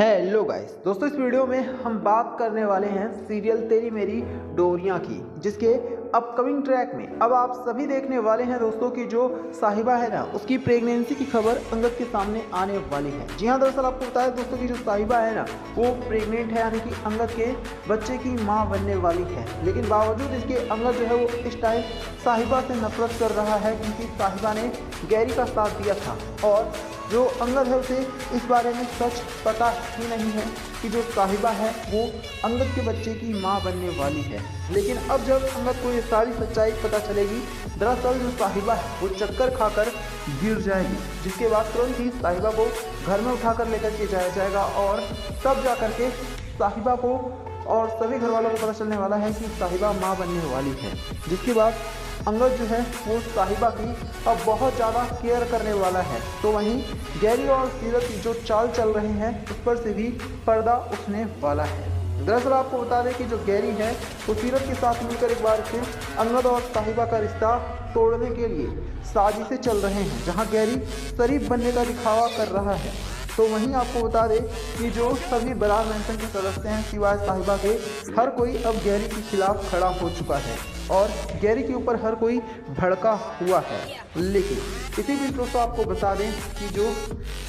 Hello guys दोस्तों, इस video में हम बात करने वाले हैं सीरियल तेरी मेरी डोरियां की, जिसके अपकमिंग ट्रैक में अब आप सभी देखने वाले हैं दोस्तों की जो साहिबा है ना, उसकी प्रेगनेंसी की खबर अंगद के सामने आने वाली है। जी हाँ, दरअसल आपको बताया दोस्तों की जो साहिबा है ना, वो प्रेग्नेंट है, यानी कि अंगद के बच्चे की माँ बनने वाली है। लेकिन बावजूद इसके अंगद जो है वो इस टाइम साहिबा से नफरत कर रहा है, क्योंकि साहिबा ने गैरी का साथ दिया था और जो अंगद है उसे इस बारे में सच पता ही नहीं है कि जो साहिबा है वो अंगद के बच्चे की मां बनने वाली है। लेकिन अब जब अंगद को ये सारी सच्चाई पता चलेगी, दरअसल जो साहिबा है वो चक्कर खाकर गिर जाएगी, जिसके बाद तुरंत ही साहिबा को घर में उठाकर लेकर के जाया जाएगा और तब जा कर के साहिबा को और सभी घर वालों को पता चलने वाला है कि साहिबा माँ बनने वाली है। जिसके बाद अंगद जो है वो साहिबा की अब बहुत ज़्यादा केयर करने वाला है। तो वहीं गैरी और सीरत जो चाल चल रहे हैं उस पर से भी पर्दा उठने वाला है। दरअसल आपको बता दें कि जो गैरी है वो सीरत के साथ मिलकर एक बार फिर अंगद और साहिबा का रिश्ता तोड़ने के लिए साजिशें चल रहे हैं, जहां गैरी शरीफ बनने का दिखावा कर रहा है। तो वहीं आपको बता दें कि जो सभी बरार मेंशन के सदस्य हैं सिवाय साहिबा के, हर कोई अब गैरी के खिलाफ खड़ा हो चुका है और गैरी के ऊपर हर कोई भड़का हुआ है। लेकिन इसी बीच दोस्तों आपको बता दें कि जो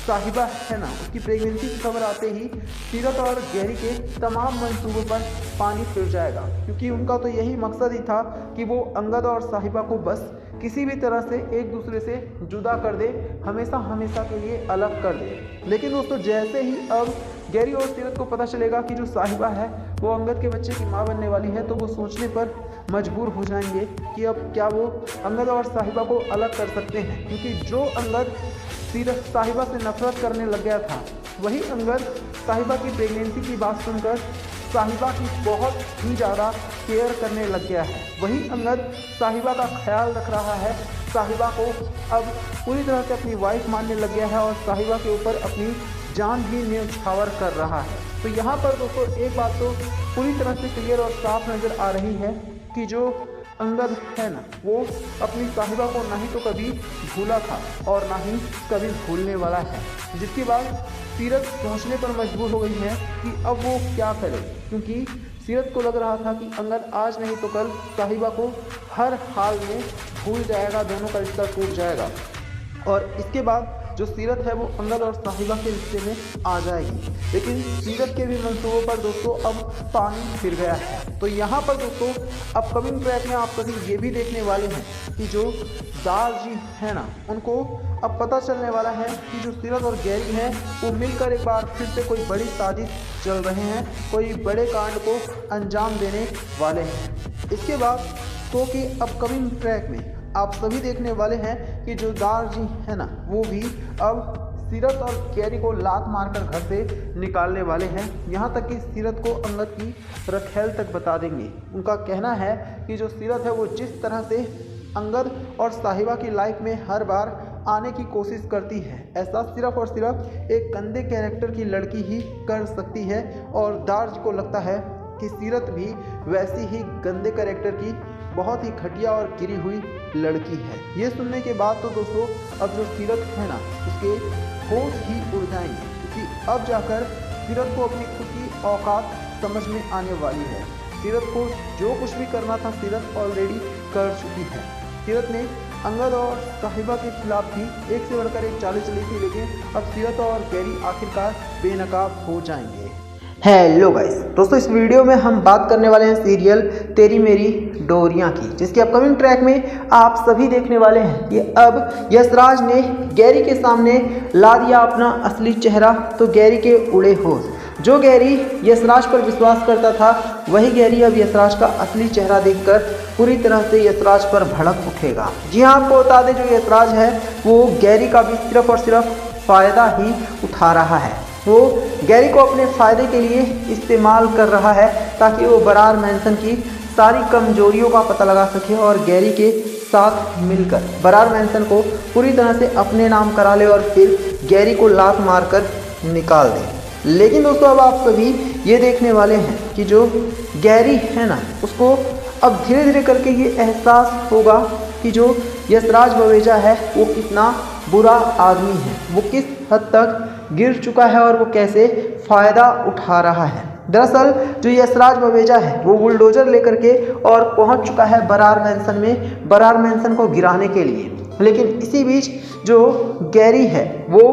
साहिबा है ना, उसकी प्रेगनेंसी की खबर आते ही सीरत और गैरी के तमाम मंसूबों पर पानी फिर जाएगा, क्योंकि उनका तो यही मकसद ही था कि वो अंगद और साहिबा को बस किसी भी तरह से एक दूसरे से जुदा कर दे, हमेशा हमेशा के लिए अलग कर दे। लेकिन दोस्तों जैसे ही अब गैरी और सीरत को पता चलेगा कि जो साहिबा है वो अंगद के बच्चे की मां बनने वाली है, तो वो सोचने पर मजबूर हो जाएंगे कि अब क्या वो अंगद और साहिबा को अलग कर सकते हैं। क्योंकि जो अंगद सीरत साहिबा से नफरत करने लग गया था, वही अंगद साहिबा की प्रेगनेंसी की बात सुनकर साहिबा की बहुत ही ज़्यादा केयर करने लग गया है। वही अंगद साहिबा का ख्याल रख रहा है, साहिबा को अब पूरी तरह से अपनी वाइफ मानने लग गया है और साहिबा के ऊपर अपनी जान भी न्यौछावर कर रहा है। तो यहाँ पर दोस्तों एक बात तो पूरी तरह से क्लियर और साफ नज़र आ रही है कि जो अंगद है ना, वो अपनी साहिबा को ना ही तो कभी भूला था और ना ही कभी भूलने वाला है। जिसके बाद सीरत सोचने पर मजबूर हो गई है कि अब वो क्या करे, क्योंकि सीरत को लग रहा था कि अंगद आज नहीं तो कल साहिबा को हर हाल में भूल जाएगा, दोनों का रिश्ता टूट जाएगा और इसके बाद जो सीरत है वो अंगद और साहिबा के रिश्ते में आ जाएगी। लेकिन सीरत के भी मंसूबों पर दोस्तों अब पानी फिर गया है। तो यहाँ पर दोस्तों अपकमिंग ट्रैक में आप सभी ये भी देखने वाले हैं कि जो दार जी है ना, उनको अब पता चलने वाला है कि जो सीरत और गैरी है वो मिलकर एक बार फिर से कोई बड़ी साजिश चल रहे हैं, कोई बड़े कांड को अंजाम देने वाले हैं। इसके बाद तो कि अपकमिंग ट्रैक में आप सभी देखने वाले हैं कि जो दार जी है ना, वो भी अब सीरत और गैरी को लात मारकर घर से निकालने वाले हैं। यहाँ तक कि सीरत को अंगद की रखेल तक बता देंगे। उनका कहना है कि जो सीरत है वो जिस तरह से अंगद और साहिबा की लाइफ में हर बार आने की कोशिश करती है, ऐसा सिर्फ और सिर्फ एक गंदे कैरेक्टर की लड़की ही कर सकती है और दार जी को लगता है कि सीरत भी वैसी ही गंदे कैरेक्टर की बहुत ही घटिया और गिरी हुई लड़की है। ये सुनने के बाद तो दोस्तों अब जो सीरत है ना, उसके होश ही उड़ जाएंगे, क्योंकि अब जाकर सीरत को अपनी खुद की औकात समझ में आने वाली है। सीरत को जो कुछ भी करना था सीरत ऑलरेडी कर चुकी है। सीरत ने अंगद और साहिबा के खिलाफ भी एक से बढ़कर एक चाल चली थी, लेकिन अब सीरत और गैरी आखिरकार बेनकाब हो जाएंगे। हेलो गाइस दोस्तों, इस वीडियो में हम बात करने वाले हैं सीरियल तेरी मेरी डोरियां की, जिसके अपकमिंग ट्रैक में आप सभी देखने वाले हैं कि अब यशराज ने गैरी के सामने ला दिया अपना असली चेहरा। तो गैरी के उड़े होश, जो गैरी यशराज पर विश्वास करता था, वही गैरी अब यशराज का असली चेहरा देखकर पूरी तरह से यशराज पर भड़क उठेगा। जी हाँ, आपको बता दें जो यशराज है वो गैरी का भी सिर्फ और सिर्फ फ़ायदा ही उठा रहा है। वो गैरी को अपने फ़ायदे के लिए इस्तेमाल कर रहा है ताकि वो बरार मेंशन की सारी कमजोरियों का पता लगा सके और गैरी के साथ मिलकर बरार मेंशन को पूरी तरह से अपने नाम करा ले और फिर गैरी को लात मारकर निकाल दे। लेकिन दोस्तों अब आप सभी ये देखने वाले हैं कि जो गैरी है ना, उसको अब धीरे धीरे करके ये एहसास होगा कि जो यशराज बवेजा है वो कितना बुरा आदमी है, वो किस हद तक गिर चुका है और वो कैसे फ़ायदा उठा रहा है। दरअसल जो यशराज बवेजा है वो बुलडोजर लेकर के और पहुंच चुका है बरार मैंसन में, बरार मैंसन को गिराने के लिए। लेकिन इसी बीच जो गैरी है वो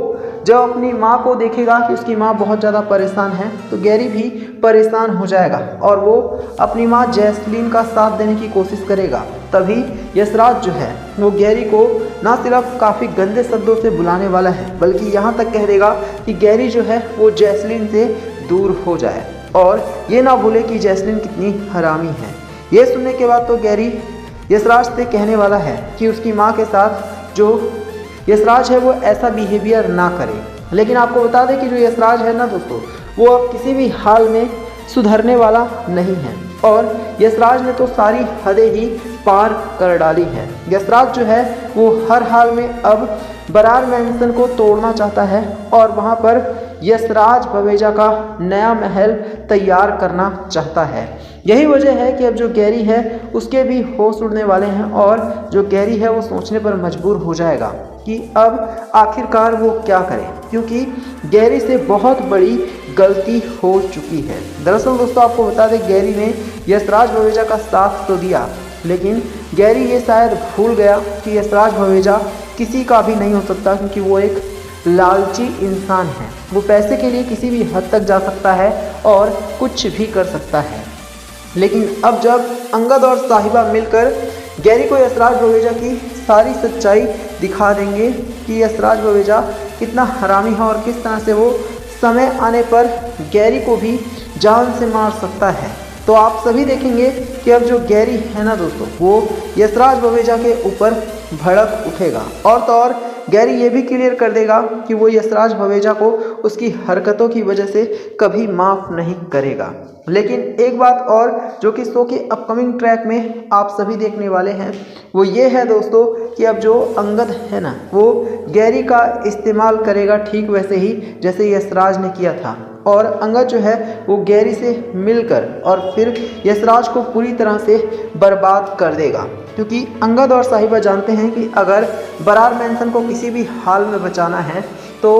जब अपनी माँ को देखेगा कि उसकी माँ बहुत ज़्यादा परेशान है तो गैरी भी परेशान हो जाएगा और वो अपनी माँ जैस्लीन का साथ देने की कोशिश करेगा। तभी यशराज जो है वो गैरी को ना सिर्फ काफ़ी गंदे शब्दों से बुलाने वाला है बल्कि यहाँ तक कह देगा कि गैरी जो है वो जैस्लीन से दूर हो जाए और ये ना भूले कि जैस्लीन कितनी हरामी है। ये सुनने के बाद तो गैरी यशराज से कहने वाला है कि उसकी माँ के साथ जो यशराज है वो ऐसा बिहेवियर ना करे। लेकिन आपको बता दें कि जो यशराज है ना दोस्तों वो अब किसी भी हाल में सुधरने वाला नहीं है और यशराज ने तो सारी हदें ही पार कर डाली है। यशराज जो है वो हर हाल में अब बरार मैंसन को तोड़ना चाहता है और वहाँ पर यशराज बवेजा का नया महल तैयार करना चाहता है। यही वजह है कि अब जो गैरी है उसके भी होश उड़ने वाले हैं और जो गैरी है वो सोचने पर मजबूर हो जाएगा कि अब आखिरकार वो क्या करे, क्योंकि गैरी से बहुत बड़ी गलती हो चुकी है। दरअसल दोस्तों आपको बता दें गैरी ने यशराज बवेजा का साथ तो दिया लेकिन गैरी ये शायद भूल गया कि यशराज बवेजा किसी का भी नहीं हो सकता, क्योंकि वो एक लालची इंसान है। वो पैसे के लिए किसी भी हद तक जा सकता है और कुछ भी कर सकता है। लेकिन अब जब अंगद और साहिबा मिलकर गैरी को यशराज बवेजा की सारी सच्चाई दिखा देंगे कि यशराज बवेजा कितना हरामी है और किस तरह से वो समय आने पर गैरी को भी जान से मार सकता है, तो आप सभी देखेंगे कि अब जो गैरी है ना दोस्तों वो यशराज बवेजा के ऊपर भड़क उठेगा और तो और गैरी ये भी क्लियर कर देगा कि वो यशराज बवेजा को उसकी हरकतों की वजह से कभी माफ़ नहीं करेगा। लेकिन एक बात और जो कि शो के अपकमिंग ट्रैक में आप सभी देखने वाले हैं वो ये है दोस्तों कि अब जो अंगद है ना वो गैरी का इस्तेमाल करेगा ठीक वैसे ही जैसे यशराज ने किया था और अंगद जो है वो गैरी से मिलकर और फिर यशराज को पूरी तरह से बर्बाद कर देगा, क्योंकि अंगद और साहिबा जानते हैं कि अगर बरार मैंसन को किसी भी हाल में बचाना है तो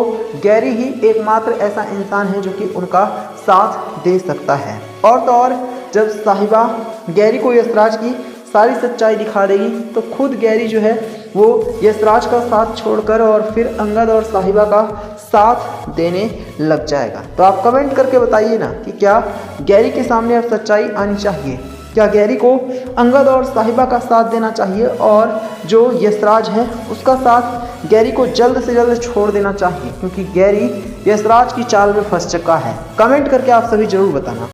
गैरी ही एकमात्र ऐसा इंसान है जो कि उनका साथ दे सकता है। और तो और जब साहिबा गैरी को यशराज की सारी सच्चाई दिखा देगी तो खुद गैरी जो है वो यशराज का साथ छोड़कर और फिर अंगद और साहिबा का साथ देने लग जाएगा। तो आप कमेंट करके बताइए ना कि क्या गैरी के सामने अब सच्चाई आनी चाहिए, क्या गैरी को अंगद और साहिबा का साथ देना चाहिए और जो यशराज है उसका साथ गैरी को जल्द से जल्द छोड़ देना चाहिए, क्योंकि गैरी यशराज की चाल में फंस चुका है। कमेंट करके आप सभी जरूर बताना।